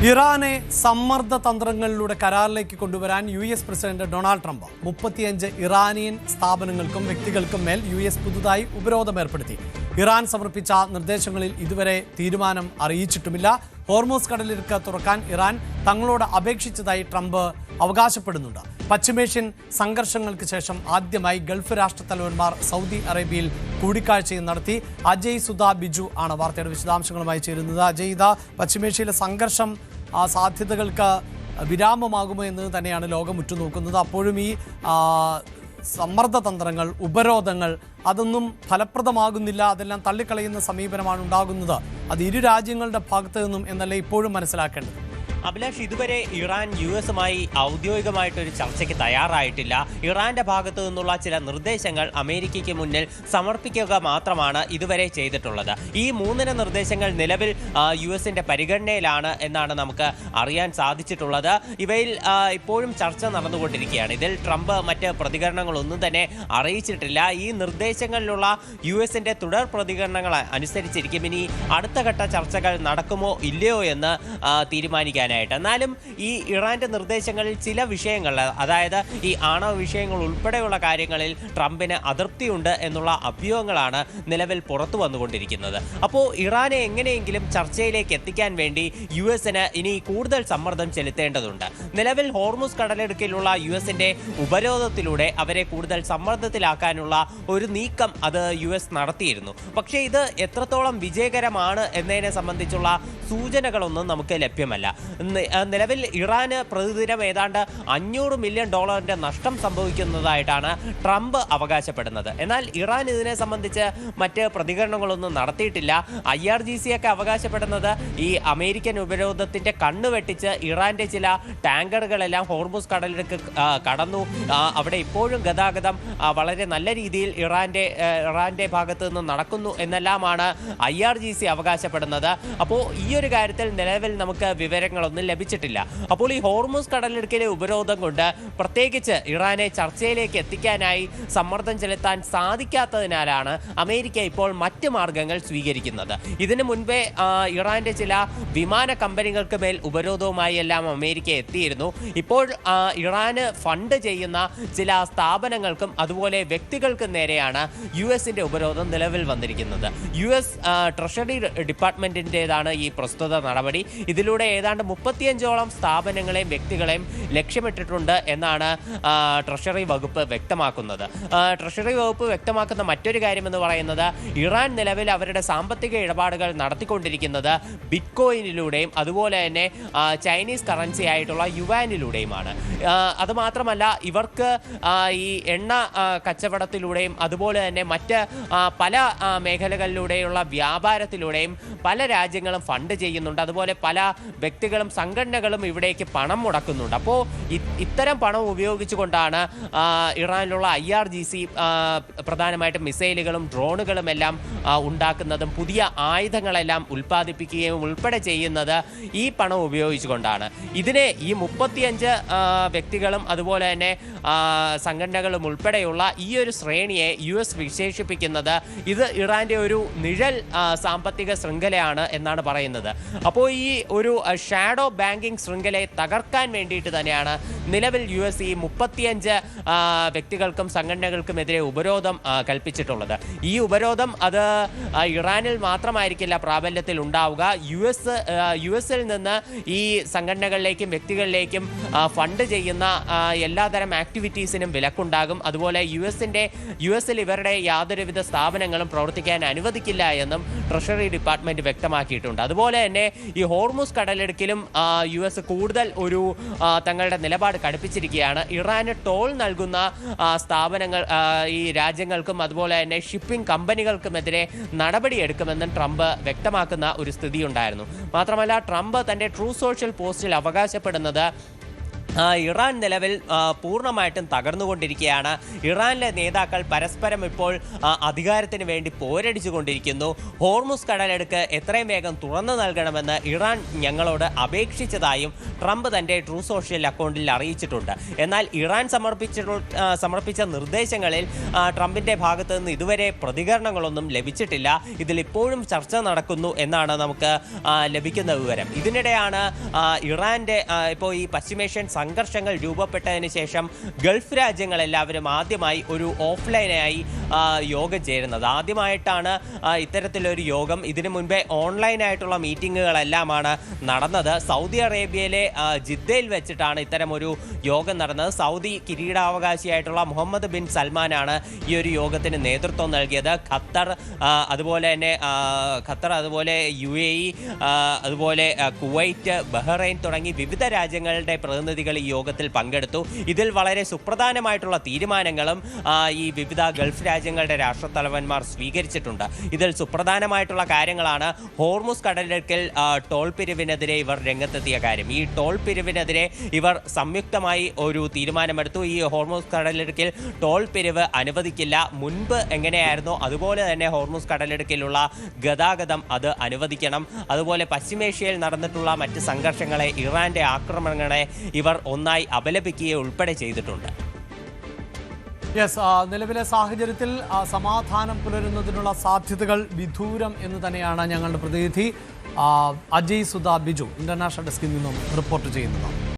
ഇറാനെ സമ്മർദ്ദ തന്ത്രങ്ങളിലൂടെ കരാറിലേക്ക് കൊണ്ടുവരാൻ US president Donald Trump 35 Iranian സ്ഥാപനങ്ങൾക്കും വ്യക്തികൾക്കും മേൽ US പുതുതായി ഉപരോധം ഏർപ്പെടുത്തി. ഇറാൻ സമർപ്പിച്ച നിർദ്ദേശങ്ങളിൽ ഇതുവരെ തീരുമാനം അറിയിച്ചിട്ടുമില്ല. ഹോർമൂസ് കടലിടുക്ക് തുറക്കാൻ ഇറാൻ തങ്ങളോട് അപേക്ഷിച്ചതായി ട്രംപ് അവകാശപ്പെടുന്നുണ്ട്. പശ്ചിമേഷ്യൻ സംഘർഷങ്ങൾക്ക് ശേഷം ആദ്യമായി ഗൾഫ് രാഷ്ട്രത്തലവന്മാർ സൗദി അറേബ്യയിൽ കൂടിക്കാഴ്ചയും നടത്തി. അജയ് സുധ ബിജു ആണ് വാർത്തയുടെ വിശദാംശങ്ങളുമായി ചേരുന്നത്. അജയ്, ഇതാ പശ്ചിമേഷ്യയിലെ സംഘർഷം സാധ്യതകൾക്ക് വിരാമമാകുമോ എന്ന് തന്നെയാണ് ലോകം ഉറ്റുനോക്കുന്നത്. അപ്പോഴും ഈ സമ്മർദ്ദ തന്ത്രങ്ങൾ, ഉപരോധങ്ങൾ അതൊന്നും ഫലപ്രദമാകുന്നില്ല. അതെല്ലാം തള്ളിക്കളയുന്ന സമീപനമാണ് ഉണ്ടാകുന്നത്. അത് ഇരു രാജ്യങ്ങളുടെ ഭാഗത്തു നിന്നും എന്നല്ലേ ഇപ്പോഴും മനസ്സിലാക്കേണ്ടത്. അഭിലാഷ്, ഇതുവരെ ഇറാൻ US-മായി ഔദ്യോഗികമായിട്ടൊരു ചർച്ചയ്ക്ക് തയ്യാറായിട്ടില്ല. ഇറാന്റെ ഭാഗത്തു നിന്നുള്ള ചില നിർദ്ദേശങ്ങൾ അമേരിക്കയ്ക്ക് മുന്നിൽ സമർപ്പിക്കുക മാത്രമാണ് ഇതുവരെ ചെയ്തിട്ടുള്ളത്. ഈ 3 നിർദ്ദേശങ്ങൾ നിലവിൽ US-ന്റെ പരിഗണനയിലാണ് എന്നാണ് നമുക്ക് അറിയാൻ സാധിച്ചിട്ടുള്ളത്. ഇവയിൽ ഇപ്പോഴും ചർച്ച നടന്നുകൊണ്ടിരിക്കുകയാണ്. ഇതിൽ ട്രംപ് മറ്റ് പ്രതികരണങ്ങളൊന്നും തന്നെ അറിയിച്ചിട്ടില്ല. ഈ നിർദ്ദേശങ്ങളിലുള്ള US-ന്റെ തുടർ പ്രതികരണങ്ങൾ അനുസരിച്ചിരിക്കും ഇനി അടുത്ത ഘട്ട ചർച്ചകൾ നടക്കുമോ ഇല്ലയോ എന്ന് തീരുമാനിക്കാൻ. എന്നാലും ഈ ഇറാന്റെ നിർദ്ദേശങ്ങളിൽ ചില വിഷയങ്ങൾ, അതായത് ഈ ആണവ വിഷയങ്ങൾ ഉൾപ്പെടെയുള്ള കാര്യങ്ങളിൽ ട്രംപിന് അതൃപ്തിയുണ്ട് എന്നുള്ള അഭ്യൂഹങ്ങളാണ് നിലവിൽ പുറത്തു വന്നുകൊണ്ടിരിക്കുന്നത്. അപ്പോൾ ഇറാനെ എങ്ങനെയെങ്കിലും ചർച്ചയിലേക്ക് എത്തിക്കാൻ വേണ്ടി US-ന് ഇനി കൂടുതൽ സമ്മർദ്ദം ചെലുത്തേണ്ടതുണ്ട്. നിലവിൽ ഹോർമൂസ് കടലിടുക്കിലുള്ള US-ന്റെ ഉപരോധത്തിലൂടെ അവരെ കൂടുതൽ സമ്മർദ്ദത്തിലാക്കാനുള്ള ഒരു നീക്കം അത് US നടത്തിയിരുന്നു. പക്ഷേ ഇത് എത്രത്തോളം വിജയകരമാണ് എന്നതിനെ സംബന്ധിച്ചുള്ള സൂചനകളൊന്നും നമുക്ക് ലഭ്യമല്ല. നിലവിൽ ഇറാന് പ്രതിദിനം ഏതാണ്ട് $500 മില്യൺ നഷ്ടം സംഭവിക്കുന്നതായിട്ടാണ് ട്രംപ് അവകാശപ്പെടുന്നത്. എന്നാൽ ഇറാൻ ഇതിനെ സംബന്ധിച്ച് മറ്റ് പ്രതികരണങ്ങളൊന്നും നടത്തിയിട്ടില്ല. IRGC ഒക്കെ അവകാശപ്പെടുന്നത് ഈ അമേരിക്കൻ ഉപരോധത്തിന്റെ കണ്ണ് വെട്ടിച്ച് ഇറാന്റെ ചില ടാങ്കറുകളെല്ലാം ഹോർമൂസ് കടലിലേക്ക് കടന്നു. അവിടെ ഇപ്പോഴും ഗതാഗതം വളരെ നല്ല രീതിയിൽ ഇറാന്റെ ഭാഗത്തു നിന്ന് നടക്കുന്നു എന്നെല്ലാമാണ് IRGC അവകാശപ്പെടുന്നത്. അപ്പോൾ ഈ ഒരു കാര്യത്തിൽ നിലവിൽ നമുക്ക് വിവരങ്ങളൊന്നും ലഭിച്ചിട്ടില്ല. അപ്പോൾ ഈ ഹോർമൂസ് കടലിടുക്കിലെ ഉപരോധം കൊണ്ട് പ്രത്യേകിച്ച് ഇറാനെ ചർച്ചയിലേക്ക് എത്തിക്കാനായി സമ്മർദ്ദം ചെലുത്താൻ സാധിക്കാത്തതിനാലാണ് അമേരിക്ക ഇപ്പോൾ മറ്റ് മാർഗങ്ങൾ സ്വീകരിക്കുന്നത്. ഇതിനു മുൻപേ ഇറാന്റെ ചില വിമാന കമ്പനികൾക്ക് മേൽ ഉപരോധവുമായി എല്ലാം അമേരിക്ക എത്തിയിരുന്നു. ഇപ്പോൾ ഇറാന് ഫണ്ട് ചെയ്യുന്ന ചില സ്ഥാപനങ്ങൾക്കും അതുപോലെ വ്യക്തികൾക്കും നേരെയാണ് US-ന്റെ ഉപരോധം നിലവിൽ വന്നിരിക്കുന്നത്. US ട്രഷറി ഡിപ്പാർട്ട്മെന്റിൻ്റെതാണ് ഈ പ്രസ്തുത നടപടി. ഇതിലൂടെ ഏതാണ്ട് 35ഓളം സ്ഥാപനങ്ങളെയും വ്യക്തികളെയും ലക്ഷ്യമിട്ടിട്ടുണ്ട് എന്നാണ് ട്രഷറി വകുപ്പ് വ്യക്തമാക്കുന്നത്. ട്രഷറി വകുപ്പ് വ്യക്തമാക്കുന്ന മറ്റൊരു കാര്യമെന്ന് പറയുന്നത് ഇറാൻ നിലവിൽ അവരുടെ സാമ്പത്തിക ഇടപാടുകൾ നടത്തിക്കൊണ്ടിരിക്കുന്നത് ബിറ്റ്കോയിനിലൂടെയും അതുപോലെ തന്നെ ചൈനീസ് കറൻസി ആയിട്ടുള്ള യുവാനിലൂടെയുമാണ്. അതുമാത്രമല്ല, ഇവർക്ക് ഈ എണ്ണ കച്ചവടത്തിലൂടെയും അതുപോലെ തന്നെ മറ്റ് പല മേഖലകളിലൂടെയുള്ള വ്യാപാരത്തിലൂടെയും പല രാജ്യങ്ങളും ഫണ്ട് ചെയ്യുന്നുണ്ട്. അതുപോലെ പല വ്യക്തികളും സംഘടനകളും ഇവിടേക്ക് പണം മുടക്കുന്നുണ്ട്. അപ്പോൾ ഇത്തരം പണം ഉപയോഗിച്ചുകൊണ്ടാണ് ഇറാനിലുള്ള IRGC പ്രധാനമായിട്ടും മിസൈലുകളും ഡ്രോണുകളും എല്ലാം ഉണ്ടാക്കുന്നതും പുതിയ ആയുധങ്ങളെല്ലാം ഉൽപ്പാദിപ്പിക്കുകയും ഉൾപ്പെടെ ചെയ്യുന്നത് ഈ പണം ഉപയോഗിച്ചുകൊണ്ടാണ്. ഇതിനെ ഈ 35 വ്യക്തികളും അതുപോലെ തന്നെ സംഘടനകളും ഉൾപ്പെടെയുള്ള ഈ ഒരു ശ്രേണിയെ US വിശേഷിപ്പിക്കുന്നത് ഇത് ഇറാന്റെ ഒരു നിഴൽ സാമ്പത്തിക ശൃംഖലയാണ് എന്നാണ് പറയുന്നത്. അപ്പോൾ ഈ ഒരു ഷാഡോ ബാങ്കിങ് ശൃംഖലയെ തകർക്കാൻ വേണ്ടിയിട്ട് തന്നെയാണ് നിലവിൽ US ഈ 35 വ്യക്തികൾക്കും സംഘടനകൾക്കുമെതിരെ ഉപരോധം കൽപ്പിച്ചിട്ടുള്ളത്. ഈ ഉപരോധം അത് ഇറാനിൽ മാത്രമായിരിക്കില്ല പ്രാബല്യത്തിൽ ഉണ്ടാവുക. US-ൽ നിന്ന് ഈ സംഘടനകളിലേക്കും വ്യക്തികളിലേക്കും ഫണ്ട് ചെയ്യുന്ന എല്ലാതരം ആക്ടിവിറ്റീസിനും വിലക്കുണ്ടാകും. അതുപോലെ US-ൽ ഇവരുടെ യാതൊരുവിധ സ്ഥാപനങ്ങളും പ്രവർത്തിക്കാൻ അനുവദിക്കില്ല എന്നും ട്രഷറി ഡിപ്പാർട്ട്മെന്റ് വ്യക്തമാക്കിയിട്ടുണ്ട്. അതുപോലെ തന്നെ ഈ ഹോർമൂസ് കടലിടുക്കിലും US കൂടുതൽ ഒരു തങ്ങളുടെ നിലപാട് കടുപ്പിച്ചിരിക്കുകയാണ്. ഇറാന് ടോൾ നൽകുന്ന സ്ഥാപനങ്ങൾ ഈ രാജ്യങ്ങൾക്കും അതുപോലെ തന്നെ ഷിപ്പിംഗ് കമ്പനികൾക്കുമെതിരെ നടപടിയെടുക്കുമെന്നും ട്രംപ് വ്യക്തമാക്കുന്ന ഒരു സ്ഥിതിയുണ്ടായിരുന്നു. മാത്രമല്ല, ട്രംപ് തന്റെ ട്രൂ സോഷ്യൽ പോസ്റ്റിൽ അവകാശപ്പെടുന്നത് ഇറാൻ നിലവിൽ പൂർണ്ണമായിട്ടും തകർന്നുകൊണ്ടിരിക്കുകയാണ്. ഇറാനിലെ നേതാക്കൾ പരസ്പരം ഇപ്പോൾ അധികാരത്തിന് വേണ്ടി പോരടിച്ചു കൊണ്ടിരിക്കുന്നു. ഹോർമുസ് കടലെടുക്ക് എത്രയും വേഗം തുറന്നു നൽകണമെന്ന് ഇറാൻ ഞങ്ങളോട് അപേക്ഷിച്ചതായും ട്രംപ് തൻ്റെ ട്രൂ സോഷ്യൽ അക്കൗണ്ടിൽ അറിയിച്ചിട്ടുണ്ട്. എന്നാൽ ഇറാൻ സമർപ്പിച്ച നിർദ്ദേശങ്ങളിൽ ട്രംപിൻ്റെ ഭാഗത്തു നിന്ന് ഇതുവരെ പ്രതികരണങ്ങളൊന്നും ലഭിച്ചിട്ടില്ല. ഇതിലിപ്പോഴും ചർച്ച നടക്കുന്നു എന്നാണ് നമുക്ക് ലഭിക്കുന്ന വിവരം. ഇതിനിടെയാണ് ഇറാൻ്റെ ഇപ്പോൾ ഈ പശ്ചിമേഷ്യൻ സംഘർഷങ്ങൾ രൂപപ്പെട്ടതിന് ശേഷം ഗൾഫ് രാജ്യങ്ങളെല്ലാവരും ആദ്യമായി ഒരു ഓഫ്ലൈനായി യോഗം ചേരുന്നത്. ആദ്യമായിട്ടാണ് ഇത്തരത്തിലൊരു യോഗം. ഇതിനു മുൻപേ ഓൺലൈനായിട്ടുള്ള മീറ്റിങ്ങുകളെല്ലാമാണ് നടന്നത്. സൗദി അറേബ്യയിലെ ജിദ്ദയിൽ വെച്ചിട്ടാണ് ഇത്തരമൊരു യോഗം നടന്നത്. സൗദി കിരീടാവകാശിയായിട്ടുള്ള മുഹമ്മദ് ബിൻ സൽമാനാണ് ഈ ഒരു യോഗത്തിന് നേതൃത്വം നൽകിയത്. ഖത്തർ, അതുപോലെ UAE, അതുപോലെ കുവൈറ്റ്, ബഹ്റൈൻ തുടങ്ങി വിവിധ രാജ്യങ്ങളുടെ പ്രതിനിധികൾ ഈ യോഗത്തിൽ പങ്കെടുത്തു. ഇതിൽ വളരെ സുപ്രധാനമായിട്ടുള്ള തീരുമാനങ്ങളും ഈ വിവിധ ഗൾഫ് രാജ്യങ്ങളുടെ രാഷ്ട്രത്തലവന്മാർ സ്വീകരിച്ചിട്ടുണ്ട്. ഇതിൽ സുപ്രധാനമായിട്ടുള്ള കാര്യങ്ങളാണ് ഹോർമുസ് കടലിടുക്കിൽ ടോൾ പിരിവിനെതിരെ ഇവർ രംഗത്തെത്തിയ കാര്യം. ഈ ടോൾ പിരിവിനെതിരെ ഇവർ സംയുക്തമായി ഒരു തീരുമാനമെടുത്തു. ഈ ഹോർമുസ് കടലിടുക്കിൽ ടോൾ പിരിവ് അനുവദിക്കില്ല. മുൻപ് എങ്ങനെയായിരുന്നോ അതുപോലെ തന്നെ ഹോർമുസ് കടലിടുക്കിലുള്ള ഗതാഗതം അത് അനുവദിക്കണം. അതുപോലെ പശ്ചിമേഷ്യയിൽ നടന്നിട്ടുള്ള മറ്റ് സംഘർഷങ്ങളെ, ഇറാന്റെ ആക്രമണങ്ങളെ ഇവർ ഒന്നായി അപലപിക്കുകയും ഉൾപ്പെടെ ചെയ്തിട്ടുണ്ട്. നിലവിലെ സാഹചര്യത്തിൽ സമാധാനം പുലരുന്നതിനുള്ള സാധ്യതകൾ വിദൂരം എന്ന് തന്നെയാണ് ഞങ്ങളുടെ പ്രതിനിധി അജയ് സുധ ബിജു ഇന്റർനാഷണൽ ഡെസ്കിൽ നിന്നും റിപ്പോർട്ട് ചെയ്യുന്നത്.